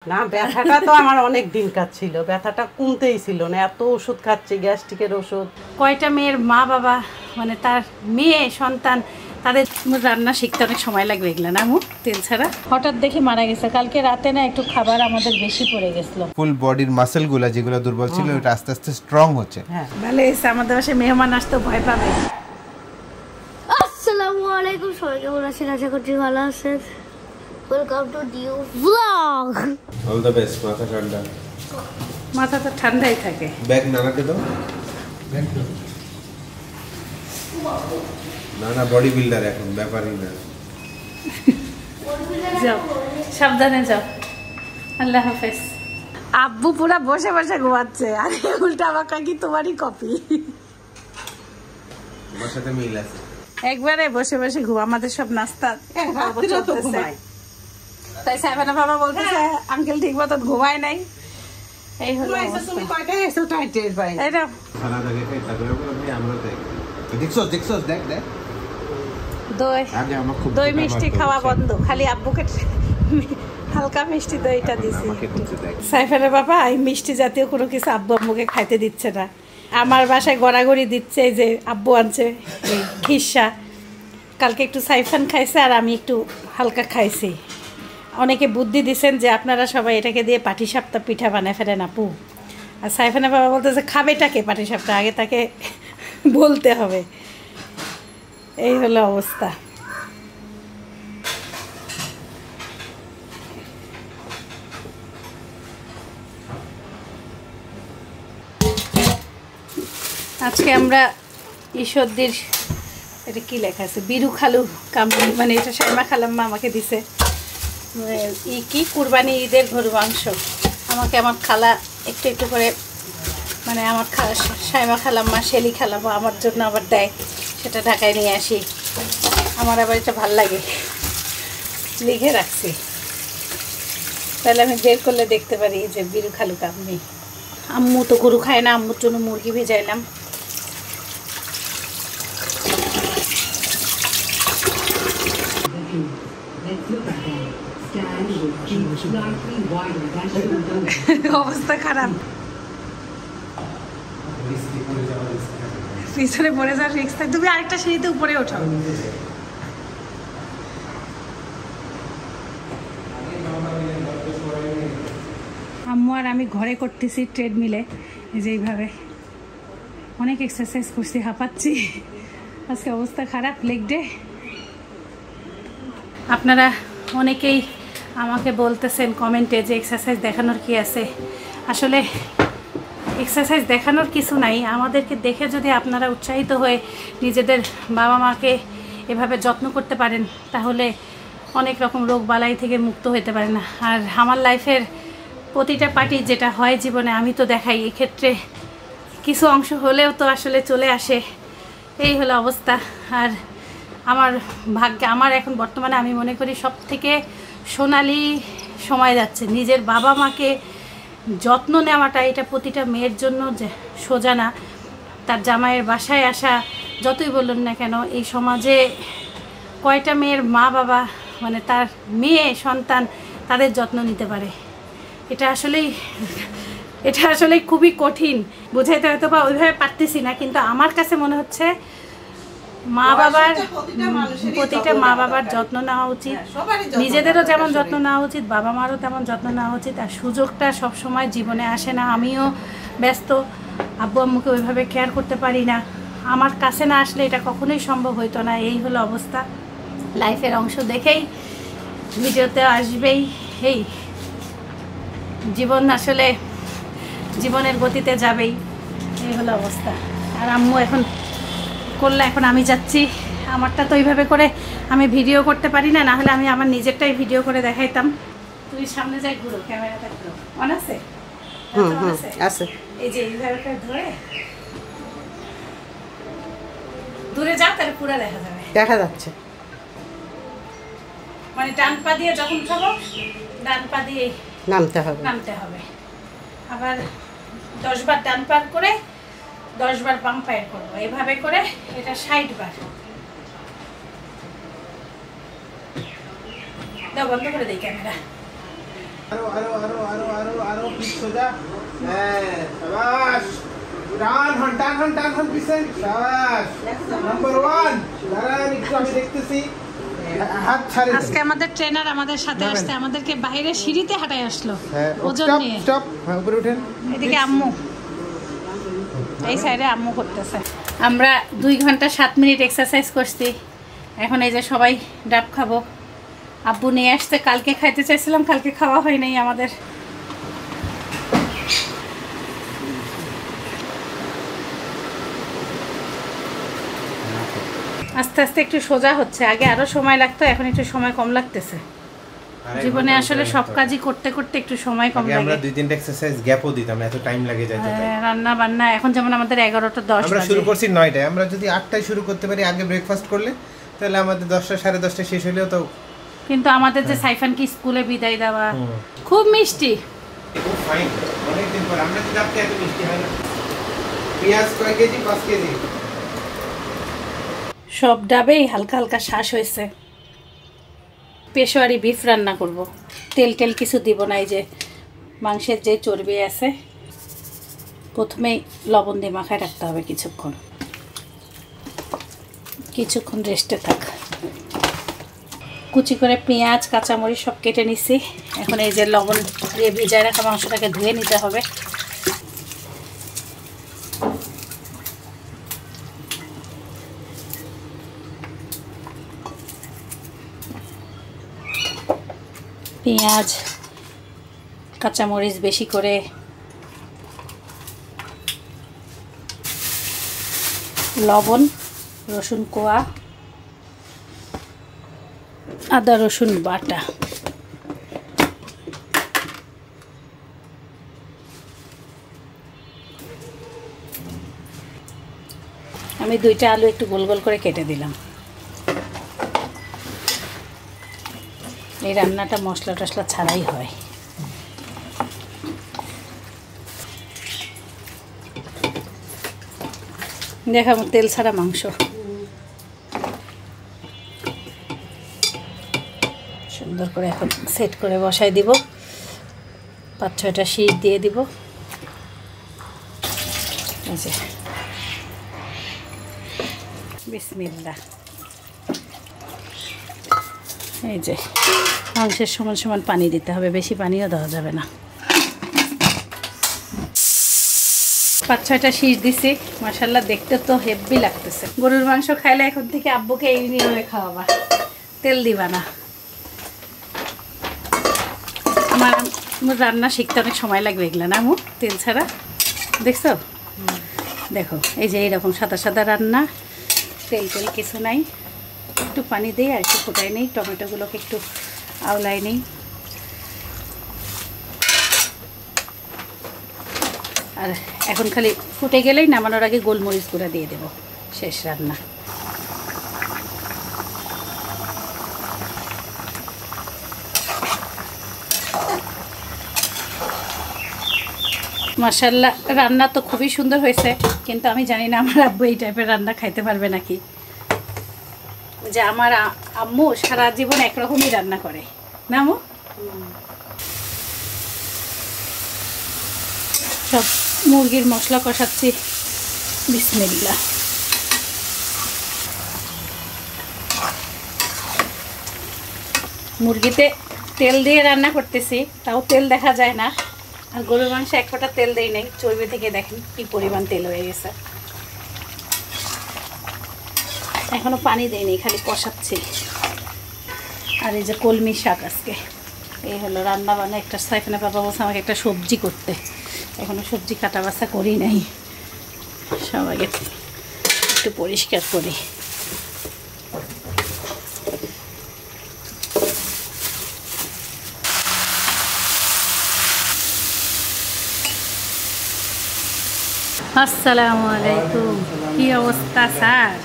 না, ব্যথাটা তো আমার অনেক দিনকার ছিল, ব্যথাটা কমতেই ছিল না, এত ওষুধ খাচ্ছি, গ্যাস্ট্রিকের ওষুধ। কয়টা মেয়ের মা বাবা মানে তার মেয়ে সন্তান তাদের রান্না শিখতে অনেক সময় লাগবে এগুলো না তেল ছাড়া। হঠাৎ দেখে মারা গেছে কালকে রাতে, না একটু খাবার আমাদের বেশি পড়ে গেছিল। ফুল বডির মাসেলগুলো যেগুলো দুর্বল ছিল ওটা আস্তে আস্তে স্ট্রং হচ্ছে। হ্যাঁ ভালো এসে আমাদের বাসায় মেহমান আসতে ভয় পাবে। আসসালামু আলাইকুম, সবাই কেমন আছেন? আশা করছি ভালো আছেন। Welcome to new blog. All the best. মাথা ঠান্ডা, মাথা তো ঠান্ডাই থাকে। ব্যাগ নানাকে দাও। নানা বডি বিল্ডার এখন, ব্যাপারই না। যাও সাবধানে যাও, আল্লাহ হাফেজ। আব্বু পুরা বসে বসে ঘুমাচ্ছে আর উল্টা আমাকে কি তোমারই কপি। আমার সাথে মিল আছে। একবারে বসে বসে ঘুম, আমাদের সব নাস্তা চলতেছে। তাই সাইফানা বাবা বলতেছে আঙ্কেল ঠিক মতো ঘুমায় নাই। এই হলো তুমি কয়টায় এসো তাই টের পাই না। এটা খানা দেখে খাই তারপরে ভাই আমরা দেখ। দেখছো দেখ দই আগে আমার খুব দই মিষ্টি খাওয়া বন্ধ, খালি আব্বুকে হালকা মিষ্টি দইটা দিছি। সাইফানের বাবা এই মিষ্টি জাতীয় কোনো কিছু আব্বু আম্মুকে খাইতে দিচ্ছে না। আমার বাসায় গড়াগড়ি দিচ্ছে যে আব্বু আনছে এই খিসা, কালকে একটু সাইফান খাইছে আর আমি একটু হালকা খাইছি। অনেকে বুদ্ধি দিচ্ছেন যে আপনারা সবাই এটাকে দিয়ে পাটিসাপটা পিঠা বানায় ফেলেন আপু। আর সাইফানের বাবা বলতেছে খাবেটাকে পাটিসাপটা, আগে তাকে বলতে হবে। এই হলো অবস্থা। আজকে আমরা ঈশ্বরদীর, এটা কি লেখা আছে, বিরু খালু কামড়ি, মানে এটা সাইমা খালাম্মা আমাকে দিছে। কি কুরবানি ঈদের গরু মাংস আমাকে আমার খালা একটু একটু করে, মানে আমার সাইমা খালাম্মা শেলি খালাম্মা আমার জন্য আবার দেয়, সেটা ঢাকায় নিয়ে আসি। আমার আবার এটা ভাল লাগে, লিখে রাখছি, তাহলে আমি বের করলে দেখতে পারি যে বিরু খালু কামড়ি। আম্মু তো গরু খায় না, আম্মুর জন্য মুরগি ভেজাইলাম। অবস্থা খারাপ, পিছনে পড়ে যাওয়ার রিস্ক থাকে। তুমি আরেকটা সিঁড়িতে উপরে ওঠো। আম্মু আর আমি ঘরে করতেছি ট্রেডমিলে, এই যে এইভাবে অনেক এক্সারসাইজ করছি, হাঁপাচ্ছি। আজকে অবস্থা খারাপ, লেগ ডে। আপনারা অনেকেই আমাকে বলতেছেন কমেন্টে যে এক্সারসাইজ দেখানোর কি আছে। আসলে এক্সারসাইজ দেখানোর কিছু নাই, আমাদেরকে দেখে যদি আপনারা উৎসাহিত হয়ে নিজেদের বাবা মাকে এভাবে যত্ন করতে পারেন তাহলে অনেক রকম রোগ বালাই থেকে মুক্ত হতে পারে না। আর আমার লাইফের প্রতিটা পার্টি যেটা হয় জীবনে আমি তো দেখাই, এক্ষেত্রে কিছু অংশ হলেও তো আসলে চলে আসে। এই হলো অবস্থা। আর আমার ভাগ্যে আমার এখন বর্তমানে আমি মনে করি সব থেকে সোনালি সময় যাচ্ছে। নিজের বাবা মাকে যত্ন নেওয়াটা এটা প্রতিটা মেয়ের জন্য সোজা না। তার জামাইয়ের বাসায় আসা, যতই বলুন না কেন, এই সমাজে কয়টা মেয়ের মা বাবা মানে তার মেয়ে সন্তান তাদের যত্ন নিতে পারে, এটা আসলেই খুবই কঠিন। বুঝাইতে হয়তো বা ওইভাবে পারতেছি না, কিন্তু আমার কাছে মনে হচ্ছে প্রতিটা মা বাবার যত্ন নেওয়া উচিত, নিজেদেরও যেমন যত্ন নেওয়া উচিত, বাবা মারও তেমন যত্ন নেওয়া উচিত। আর সুযোগটা সবসময় জীবনে আসে না। আমিও ব্যস্ত, আব্বু আম্মুকে ওইভাবে কেয়ার করতে পারি না। আমার কাছে না আসলে এটা কখনোই সম্ভব হইতো না। এই হলো অবস্থা। লাইফের অংশ দেখেই ভিডিওতে আসবেই। এই জীবন আসলে জীবনের গতিতে যাবেই, এই হলো অবস্থা। আর আম্মু এখন করলে, এখন আমি যাচ্ছি। আমারটা তো এইভাবে করে আমি ভিডিও করতে পারি না, নাহলে আমি আমার নিজেরটাই ভিডিও করে দেখাইতাম। তুই সামনে যাই, ঘুরো, ক্যামেরাটা ঘুরো। অন আছে? আছে। এই যে এইভাবে ধরে দূরে যাও, তাহলে পুরো দেখা যাবে। দেখা যাচ্ছে, মানে ডান পা দিয়ে যখন খাবো ডান পা দিয়ে নামতে হবে। আবার 10 বার ডান পা করে 10 বার বাম পায়ের করবো, এভাবে করে এটা 60 বার। দাও, বন্ধ করে দিই ক্যামেরা। আরো পিছ সোজা হ্যাঁ শাবাশ টান পিছে শাবাশ নাম্বার 1 দাঁড়ান একটু আমি দেখতেছি হাত ছাড়ে আজকে আমাদের ট্রেনার আমাদের সাথে আসছে, আমাদেরকে বাইরে সিঁড়িতে হাঁটায় আসলো ওজন নিয়ে। স্টপ উপরে উঠেন। এদিকে আম্মু, এই সাইডে আম্মু করতেছে। আমরা 2 ঘন্টা 7 মিনিট এক্সারসাইজ করছি। এখন এই যে সবাই ডাব খাবো। আব্বু নিয়ে আসতে কালকে খাইতে চাইছিলাম, কালকে খাওয়া হয় নাই আমাদের। আস্তে আস্তে একটু সোজা হচ্ছে, আগে আরো সময় লাগতো, এখন একটু সময় কম লাগতেছে। জীবনে আসলে সব কাজই করতে করতে একটু সময় কম লাগে। আমরা 2-3টা এক্সারসাইজ গ্যাপও দিতাম, এত টাইম লাগে যায় তো। রান্না বান্না এখন যেমন আমাদের 11টা 10 আমরা শুরু করছি 9টায়, আমরা যদি 8টায় শুরু করতে পারি আগে ব্রেকফাস্ট করলে, তাহলে আমাদের 10টা 10:30 শেষ হলেও তো। কিন্তু আমাদের যে সাইফানকে স্কুলে বিদায় দেওয়া, খুব মিষ্টি। খুব ফাইন, অনেক দিন পর আমরা যদি আপনি এত মিষ্টি হয় না। পেঁয়াজ কয় কেজি? 5 কেজি। সব ডাবেই হালকা হালকা শ্বাস হয়েছে। পেশোয়ারি বিফ রান্না করব, তেল টেল কিছু দিব না। এই যে মাংসের যে চর্বি আছে, প্রথমেই লবণ দিয়ে মাখায় রাখতে হবে কিছুক্ষণ রেস্টে থাক। কুচি করে পেঁয়াজ কাঁচামরিচ সব কেটে নিছি। এখন এই যে লবণ দিয়ে ভিজায় রাখা মাংসটাকে ধুয়ে নিতে হবে। পেঁয়াজ কাঁচামরিচ বেশি করে, লবণ, রসুন কোয়া, আদা রসুন বাটা। আমি 2টা আলু একটু গোল গোল করে কেটে দিলাম। এই রান্নাটা মশলা টশলা ছাড়াই হয়। দেখাবো তেল ছাড়া মাংস। সুন্দর করে এখন সেট করে বসাই দিব। 5-6টা শীষ দিয়ে দিব। এই যে বিসমিল্লাহ। এই যে মাংসের সমান সমান পানি দিতে হবে, বেশি পানিও দেওয়া যাবে না। 5-6টা শীষ দিছি, মাশাআল্লাহ দেখতে তো হেভি লাগতেছে। গরুর মাংস খাইলে এখন থেকে আব্বুকে এই নিয়মে খাওয়াবা, তেল দিবা না। আমার রান্না শিখতে অনেক সময় লাগবে এগুলা না আমু, তেল ছাড়া। দেখছো, দেখো এই যে এইরকম সাদা সাদা রান্না, তেল তেল কিছু নাই। একটু পানি দিই আর একটু ফুটাই নেই, টমেটোগুলোকে একটু আওলাই নেই। আর এখন খালি ফুটে গেলেই নামানোর আগে গোলমরিচ গুঁড়া দিয়ে দেব, শেষ রান্না। মাশাআল্লাহ রান্না তো খুবই সুন্দর হয়েছে, কিন্তু আমি জানি না আমার আব্বু এই টাইপের রান্না খাইতে পারবে নাকি। যে আমার আম্মু সারা জীবন একরকমই রান্না করে না আম্মু। সব মুরগির মশলা কষাচ্ছি, বিসমিল্লাহ। মুরগিতে তেল দিয়ে রান্না করতেছি, তাও তেল দেখা যায় না। আর গরুর মাংসে 1 ফোঁটা তেল দেই নাই, চর্বি থেকে দেখেন কি পরিমাণ তেল হয়ে গেছে। এখনো পানি দেয়নি, খালি কষাচ্ছি। আর এই যে কলমি শাক, আজকে এই হলো রান্না বান্না। একটা সাইফানা বাবা বলছে আমাকে একটা সবজি করতে, এখনো সবজি কাটা বাছা করি নাই। সব আগে একটু পরিষ্কার করি। আসসালামু আলাইকুম, কি অবস্থা স্যার?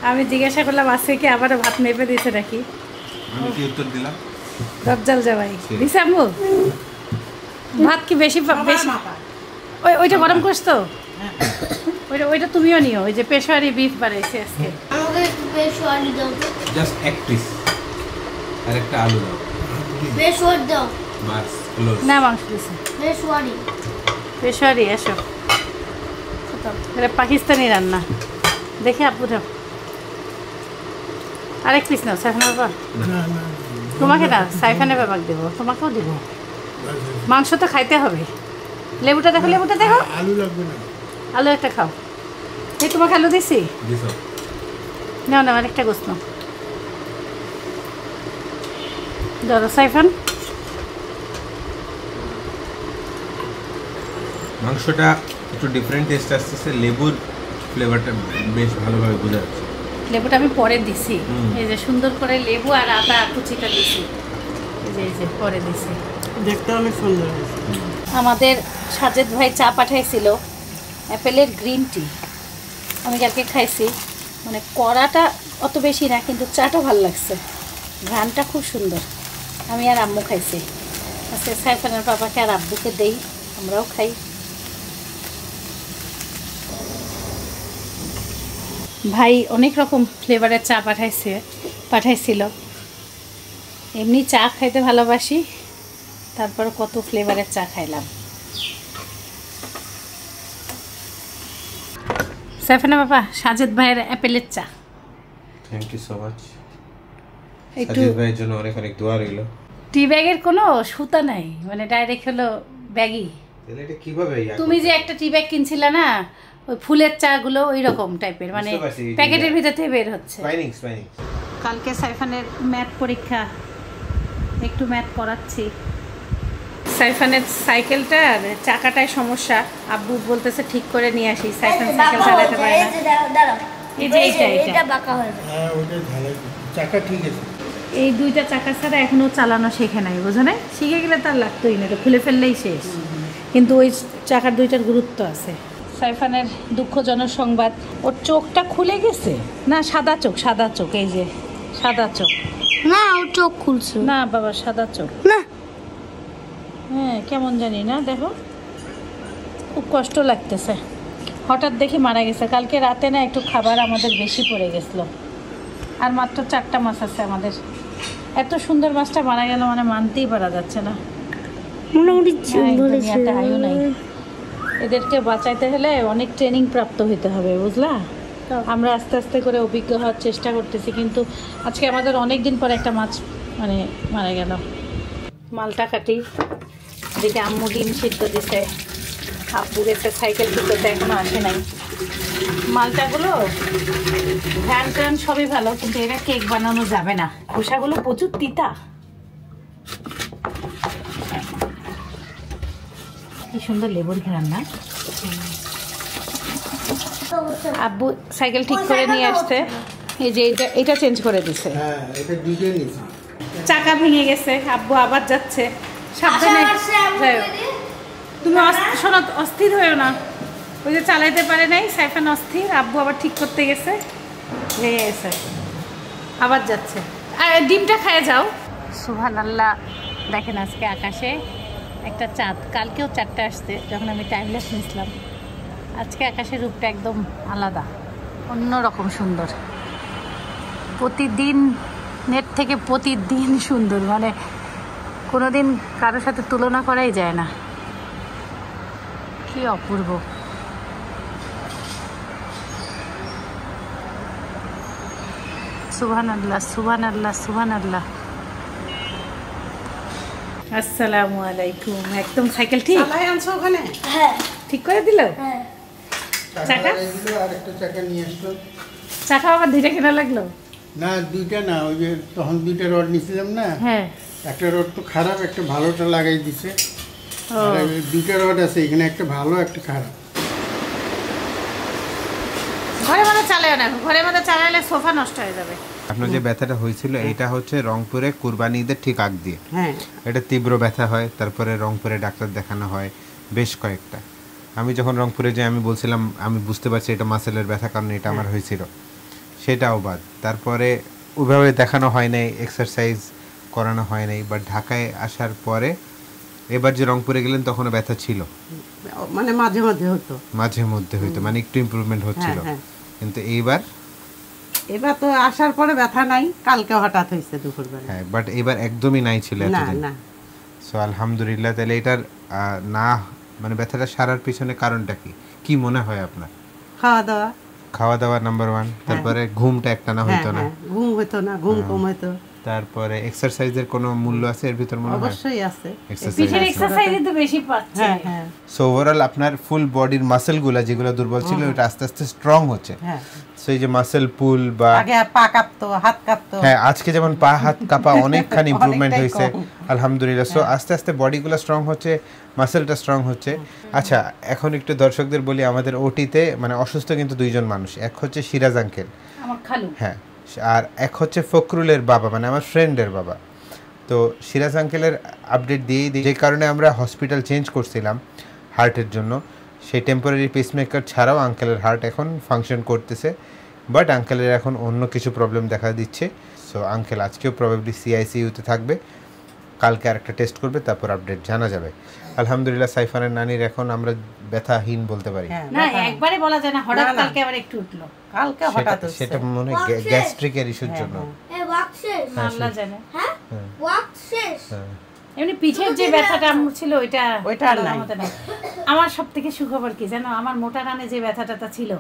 আমি জিজ্ঞাসা করলাম আজকে কি আবারও ভাত মেপে দিয়েছে নাকি? আমি কি উত্তর দিলাম? রজ্জাল জামাই দিছে আম্মু ভাত কি বেশি বেশি? ওইটা গরম করছো? ওইটা তুমিও নিও। ওই যে পেশোয়ারি বিফ বানাইছে আজকে। আমাকে একটু পেশোয়ারি দাও তো। জাস্ট 1 পিস আর একটা আলু দাও। পেশোয়ারি দাও। মাছ ক্লোজ না মাংস দিছে পেশোয়ারি। পেশোয়ারি এসো এটা পাকিস্তানি রান্না দেখে আপু যাও আরেক পিস নাও সাইফানের বাবা তোমাকে না সাইফানের বাবাকে দেবো তোমাকেও দেবো মাংস তো খাইতে হবে লেবুটা দেখো আলু লাগবে না। আলু একটা খাও এই তোমাকে আলু দিছি দিছো নাও না আরেকটা গোস্ত নাও ধরো সাইফান মাংসটা একটু ডিফারেন্ট টেস্ট আসতেছে লেবুর ফ্লেভারটা বেশ ভালোভাবে বোঝা যাচ্ছে লেবুটা আমি পরে দিছি এই যে সুন্দর করে লেবু আর আদা কুচিটা দিছি এই যে পরে দিছি দেখতে অনেক সুন্দর হয়েছে। আমাদের সাজেদ ভাই চা পাঠাইছিল অ্যাপেলের গ্রিন টি আমি কালকে খাইছি মানে কড়াটা অত বেশি না কিন্তু চাটা ভালো লাগছে ঘ্রাণটা খুব সুন্দর আমি আর আম্মু খাইছি আজকে সাইফানের বাবাকে আর আব্বুকে দেই আমরাও খাই ভাই অনেক রকম ফ্লেভারের চা পাঠাইছিল এমনি চা খাইতে ভালোবাসি তারপর কত ফ্লেভারের চা খাইলাম সাইফানা বাবা সাজেদ ভাইয়ের অ্যাপেলের চা থ্যাংক ইউ সো মাচ একটু সাজিদ ভাইয়ের জন্য অনেক অনেক দোয়া রইল টি ব্যাগের কোনো সুতা নাই মানে ডাইরেক্ট হলো ব্যাগই তাহলে এটা কিভাবে তুমি যে একটা টি ব্যাগ কিনছিলে না ওই ফুলের চাগুলো ওই রকম টাইপের মানে বুঝতে পারছি, প্যাকেটের ভিতর থেকে বের হচ্ছে স্পাইনিংস কালকে সাইফানের ম্যাথ পরীক্ষা একটু ম্যাথ করাচ্ছি সাইফানের সাইকেলটার চাকাটায় সমস্যা আব্বু বলতেছে ঠিক করে নিয়ে আসি সাইফান সাইকেল চালাতে পারে না দাঁড়াও। এই যে এইটা এটা বাঁকা হয়ে যায়। হ্যাঁ ওটা ঢালাই চাকা ঠিক আছে। এই দুইটা চাকা ছাড়া এখনো চালানো শেখে নাই বোঝো না শিখে গেলে তার লাগতোই না এটা খুলে ফেললেই শেষ কিন্তু ওই চাকার দুইটার গুরুত্ব আছে সাইফানের দুঃখজনক সংবাদ ওর চোখটা খুলে গেছে না সাদা চোখ এই যে সাদা চোখ না ও চোখ খুলছে না বাবা সাদা চোখ না হ্যাঁ কেমন জানি না দেখো খুব কষ্ট লাগতেছে হঠাৎ দেখি মারা গেছে কালকে রাতে না একটু খাবার আমাদের বেশি পড়ে গেছিলো আর মাত্র 4টা মাছ আছে আমাদের এত সুন্দর মাছটা মারা গেল মানে মানতেই পারা যাচ্ছে না মোটামুটি দুনিয়াতে আয়ু নাই এদেরকে বাঁচাইতে হলে অনেক ট্রেনিং প্রাপ্ত হইতে হবে বুঝলা আমরা আস্তে আস্তে করে অভিজ্ঞ হওয়ার চেষ্টা করতেছি কিন্তু আজকে আমাদের অনেক দিন পর একটা মাছ মানে মারা গেল মালটা কাটি এদিকে আম্মু ডিম সিদ্ধ দিছে আব্বু গেছে সাইকেল ঠিক করতে এখনো আসে নাই মালটাগুলো ঘ্রাণ ট্রান সবই ভালো কিন্তু এরা কেক বানানো যাবে না খোসাগুলো প্রচুর তিতা কি সুন্দর লেবুর ঘ্রাণ না আব্বু সাইকেল ঠিক করে নিয়ে আসতে এই যে এটা চেঞ্জ করে দিছে হ্যাঁ এটা দুইটাই নিয়েছি। চাকা ভেঙে গেছে আব্বু আবার যাচ্ছে সাবধানে যাও তুমি শোনো অস্থির হয়েও না ওই যে চালাইতে পারে নাই সাইফান অস্থির আব্বু আবার ঠিক করতে গেছে ভেঙে গেছে আবার যাচ্ছে আর ডিমটা খেয়ে যাও সুবহানাল্লাহ দেখেন আজকে আকাশে একটা চাঁদ কালকেও 4টা আসতে যখন আমি টাইমলেস নিয়েছিলাম আজকে আকাশের রূপটা একদম আলাদা অন্যরকম সুন্দর প্রতিদিন নেট থেকে প্রতিদিন সুন্দর মানে কোনো দিন কারোর সাথে তুলনা করাই যায় না কি অপূর্ব সুবহানাল্লাহ সুবহানাল্লাহ সুবহানাল্লাহ আসসালামু আলাইকুম একদম সাইকেল ঠিক চালাই আনছো ওখানে হ্যাঁ ঠিক করে দিল হ্যাঁ চাকা? লাগাই দিল আর একটা চাকা নিয়ে আসলো। চাকা আবার দুইটা কেনা লাগলো না দুইটা না ওই যে তখন দুইটা রড নিয়েছিলাম না হ্যাঁ একটা রড তো খারাপ একটা ভালোটা লাগাই দিছে ও আর এই দুইটা রড আছে এখানে একটা ভালো একটা খারাপ। ঘরে মধ্যে চালায় না ঘরে মধ্যে চালালে সোফা নষ্ট হয়ে যাবে আপনার যে ব্যথাটা হয়েছিল এটা হচ্ছে রংপুরে কুরবানি ঈদের ঠিক আগ দিয়ে হ্যাঁ এটা তীব্র ব্যথা হয় তারপরে রংপুরে ডাক্তার দেখানো হয় বেশ কয়েকটা আমি যখন রংপুরে যাই আমি বলছিলাম আমি বুঝতে পারছি এটা মাসেলের ব্যথা কারণ এটা আমার হয়েছিল সেটাও বাদ তারপরে ওইভাবে দেখানো হয় নাই এক্সারসাইজ করানো হয় নাই বাট ঢাকায় আসার পরে এবার যে রংপুরে গেলেন তখনও ব্যথা ছিল মানে মাঝে মাঝে হতো মাঝে মধ্যে হইতো মানে একটু ইমপ্রুভমেন্ট হচ্ছিল হ্যাঁ। কিন্তু এইবার এবার তো আসার পরে ব্যথা নাই, কালকে হঠাৎ হয়েছে দুপুরবেলা। হ্যাঁ, বাট এবার একদমই নাই ছিল না এতদিন। না, সো আলহামদুলিল্লাহ। তাহলে এটার না মানে ব্যথাটা সারার পিছনে কারণটা কি কি মনে হয় আপনার? খাওয়া দাওয়া। খাওয়া দাওয়া নাম্বার 1, তারপরে ঘুমটা একটানা হইতো না, ঘুম হইতো না, ঘুম কম হইতো। তারপরে এক্সারসাইজের কোনো মূল্য আছে এর ভিতর মনে হয়? অবশ্যই আছে, পিঠের এক্সারসাইজে তো বেশি পাচ্ছে। হ্যাঁ হ্যাঁ সো ওভারঅল আপনার ফুল বডির মাসেলগুলো যেগুলো দুর্বল ছিল ওটা আস্তে আস্তে স্ট্রং হচ্ছে। হ্যাঁ। সো এই যে মাসেল পুল বা আগে পা কাঁপতো, হাত কাঁপতো, হ্যাঁ আজকে যেমন পা হাত কাঁপা অনেকখানি ইমপ্রুভমেন্ট অনেকটাই হয়েছে কম। আলহামদুলিল্লাহ। সো আস্তে আস্তে বডিগুলো স্ট্রং হচ্ছে, মাসেলটা স্ট্রং হচ্ছে। আচ্ছা, এখন একটু দর্শকদের বলি, আমাদের ওটিতে মানে অসুস্থ কিন্তু দুইজন মানুষ, এক হচ্ছে সিরাজ আঙ্কেল, আমার খালু, হ্যাঁ, আর এক হচ্ছে ফখরুলের বাবা, মানে আমার ফ্রেন্ডের বাবা। তো সিরাজ আঙ্কেলের আপডেট দিয়েই দিই, যে কারণে আমরা হসপিটাল চেঞ্জ করছিলাম হার্টের জন্য, সেই টেম্পোরারি পেসমেকার ছাড়াও আঙ্কেলের হার্ট এখন ফাংশন করতেছে, বাট আঙ্কেলের এখন অন্য কিছু প্রবলেম দেখা দিচ্ছে। সো আঙ্কেল আজকেও প্রবাবলি সিআইসিইউতে থাকবে, কালকে আরেকটা টেস্ট করবে, তারপর আপডেট জানা যাবে। আলহামদুলিল্লাহ সাইফানের নানির এখন আমরা ব্যথাহীন বলতে পারি। হ্যাঁ, না একবারে বলা যায় না, হঠাৎ না, না। কালকে আবার একটু উঠলো। কালকে হঠাৎ সেটা- হচ্ছে। সেটা মনে হয় গ্যাস্ট্রিকের ইস্যুর জন্য। এ ওয়াক শেষ। আল্লাহ জানে। হ্যাঁ ওয়াক শেষ। হ্যাঁ। এমনি পিঠের যে ব্যথাটা আমার ছিল ওইটা ওইটা আর নাই। আমারটা নাই। আমার সব থেকে সুখবর কি জানো, আমার মোটা রানে যে ব্যথাটা ছিল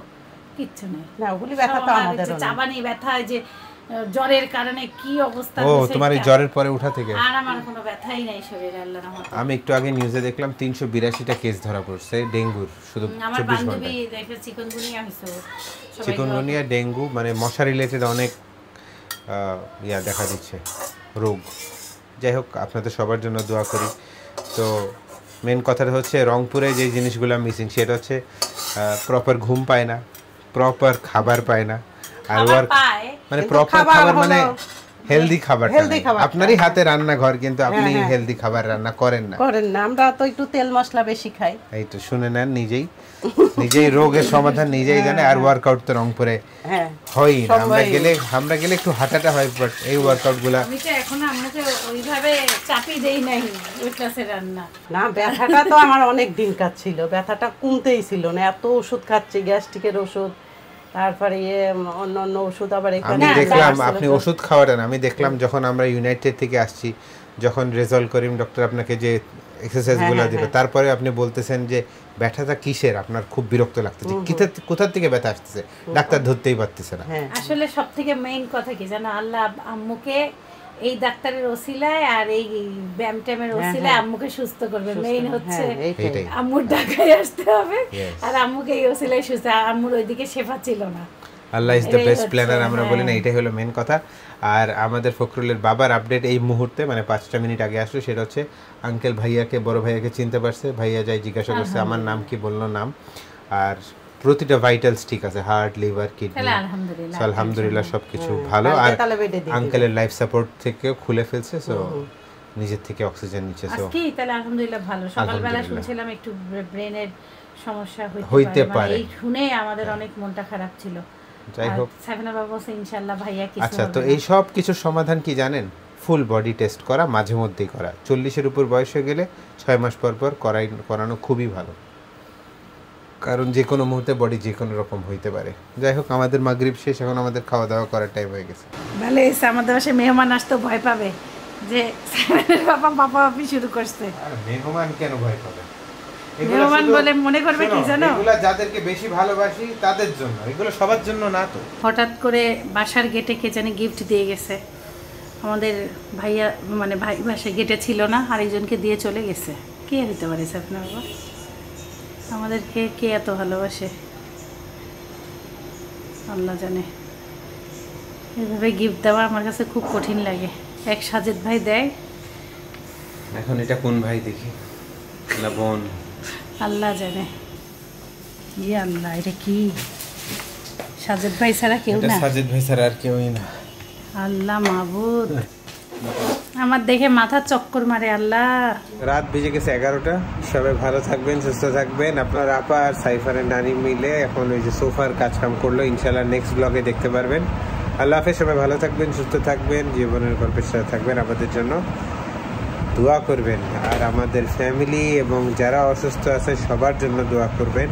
কিচ্ছু নেই। না, ওগুলি ব্যথা তো সব আমার আমাদেরও হচ্ছে নাই। চাবানি ব্যথা, যে জ্বরের কারণে কি অবস্থা ও হয়েছে তোমার এই এটা। জ্বরের পরে উঠা থেকে? আর আমার কোনো ব্যথাই নাই শরীরে, আল্লাহর রহমতে। আমি একটু আগে নিউজে দেখলাম 382টা কেস ধরা পড়ছে ডেঙ্গুর শুধু আমার 24 বান্ধবী ঘন্টায়। দেখে চিকনগুনিয়া হইছে। চিকুনগুনিয়া, ডেঙ্গু মানে মশা রিলেটেড অনেক দেখা দিচ্ছে রোগ। যাই হোক, আপনাদের সবার জন্য দোয়া করি। তো মেন কথাটা হচ্ছে রংপুরে যে জিনিসগুলো মিসিং সেটা হচ্ছে প্রপার ঘুম পায় না, প্রপার খাবার পায় না, আর খাবার ওয়ার্ক পায়, মানে কিন্তু প্রপার খাবার খাবার মানে হলো- হেলদি খাবার, healthy খাবারটা। আপনারই হাতে রান্নাঘর কিন্তু আপনি হ্যাঁ। হেলদি খাবার রান্না করেন না। করেন না, আমরা তো একটু তেল মশলা বেশি খাই। এই তো শুনে নেন, নিজেই রোগের সমাধান নিজেই জানে। আর ওয়ার্কআউট তো রংপুরে হ্যাঁ, হয় না, সবাই- আমরা গেলে একটু হাঁটাটা হয়, বাট এই ওয়ার্কআউট গুলা আমি তো এখন আমাকে ওইভাবে চাপি দেই নাই ওই ক্লাসের রান্না। না ব্যথাটা তো আমার অনেক দিন কাটছিল, ব্যথাটা কমতেই ছিল না, এত ওষুধ খাচ্ছি, গ্যাস্ট্রিকের ওষুধ, তারপরে অন্য অন্য ওষুধ আবার আমি এখানে দেখলাম আসছিল আপনি তো। ওষুধ খাওয়ারেন। আমি দেখলাম যখন আমরা ইউনাইটেড থেকে আসছি, যখন রেজাল্ট করিম ডক্টর আপনাকে যে এক্সারসাইজ গুলো হ্যাঁ, দিল, হ্যাঁ। তারপরে আপনি বলতেছেন যে ব্যথাটা কিসের, আপনার খুব বিরক্ত লাগতেছে, কোথা থেকে ব্যথা আসতেছে, ডাক্তার ধরতেই পারতেছে না। হ্যাঁ, আসলে সব থেকে মেইন কথা কি জানো, আল্লাহ আম্মুকে এই ডাক্তারের ওসিলায় আর এই ব্যায়াম ট্যামের ওসিলায় হ্যাঁ। আম্মুকে সুস্থ করবে। মেইন হচ্ছে হ্যাঁ, এইটাই। এইটাই। আম্মুর ঢাকায় আসতে হবে, Yes. আর আম্মুকে এই ওসিলায় সুস্থ। আম্মুর ওইদিকে শেফা ছিল না। আল্লাহ ইজ দ্য এটাই বেস্ট হচ্ছে, প্ল্যানার আমরা বলি না, হ্যাঁ। এটাই হলো মেন কথা। আর আমাদের ফখরুলের বাবার আপডেট এই মুহূর্তে মানে 5টা মিনিট আগে আসলো, সেটা হচ্ছে আঙ্কেল বড় ভাইয়াকে চিনতে পারছে। ভাইয়া যাই জিজ্ঞাসা করছে আমার নাম কি, বললো নাম, আর প্রতিটা ভাইটালস ঠিক আছে, হার্ট, লিভার, কিডনি, তাহলে আলহামদুলিল্লাহ। আলহামদুলিল্লাহ সবকিছু ভালো। আর কালকে তাহলে বেডে দিয়ে আঙ্কেলের লাইফ সাপোর্ট থেকে খুলে ফেলছে, সো নিজের থেকে অক্সিজেন নিচ্ছে। সো আজকে তাহলে আলহামদুলিল্লাহ ভালো। সকালবেলা আলহামদুলিল্লাহ। শুনছিলাম একটু ব্রেনের সমস্যা হইতে মানে পারে। এই শুনে আমাদের অনেক মনটা খারাপ ছিল। যাই হোক, সাইফানা বাবু বলছে ইনশাআল্লাহ ভাইয়া কিছু আচ্ছা, হবে তো না। এই সব কিছুর সমাধান কি জানেন? ফুল বডি টেস্ট করা, মাঝে মধ্যেই করা। 40-এর উপর বয়স হয়ে গেলে 6 মাস পর পর করানো খুবই ভালো, কারণ যে কোনো মুহূর্তে বডি যে কোনো রকম হইতে পারে। যাই হোক, আমাদের মাগরিব শেষ, এখন আমাদের খাওয়া দাওয়া করার টাইম হয়ে গেছে। ভালো এসে আমাদের বাসায় মেহমান আসতে ভয় পাবে যে সাইফানের বাবা পাপি শুরু করছে। আর মেহমান কেন ভয় পাবে? মেহমান বলে মনে করবে কি জানো? এগুলা যাদেরকে বেশি ভালোবাসি তাদের জন্য, এগুলো সবার জন্য না তো। হঠাৎ করে বাসার গেটে কে জানি গিফট দিয়ে গেছে আমাদের ভাইয়া, মানে ভাই বাসায় গেটে ছিল না, আরেকজনকে দিয়ে চলে গেছে। কে হইতে পারে আপনার বাবা? আমাদেরকে কে এত ভালোবাসে আল্লাহ জানে। এভাবে গিফট দেওয়া আমার কাছে খুব কঠিন লাগে। এক সাজেদ ভাই দেয়, এখন এটা কোন ভাই দেখি না বোন? আল্লাহ জানে। ইয়ে আল্লাহ, এটা কি? সাজেদ ভাই ছাড়া কেউ এটা না। সাজিদ ভাই স্যার আর কেউই না। আল্লাহ মাবুদ, আমার দেখে মাথা চক্কর মারে। আল্লাহ, রাত বেজে গেছে 11টা। সবাই ভালো থাকবেন, সুস্থ থাকবেন। আপনার আপা আর সাইফারের নানি মিলে এখন ওই যে সোফার কাজ কাম করলো, ইনশাল্লাহ নেক্সট ব্লগে দেখতে পারবেন। আল্লাহ হাফেজ, সবাই ভালো থাকবেন, সুস্থ থাকবেন, জীবনের গল্পের সাথে থাকবেন, আমাদের জন্য দোয়া করবেন, আর আমাদের ফ্যামিলি এবং যারা অসুস্থ আছে সবার জন্য দোয়া করবেন।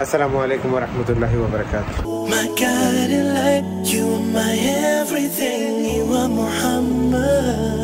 আসসালামু আলাইকুম ওয়া রাহমাতুল্লাহি ওয়া বারাকাতুহু। My guiding light, you are my everything, you are Muhammad.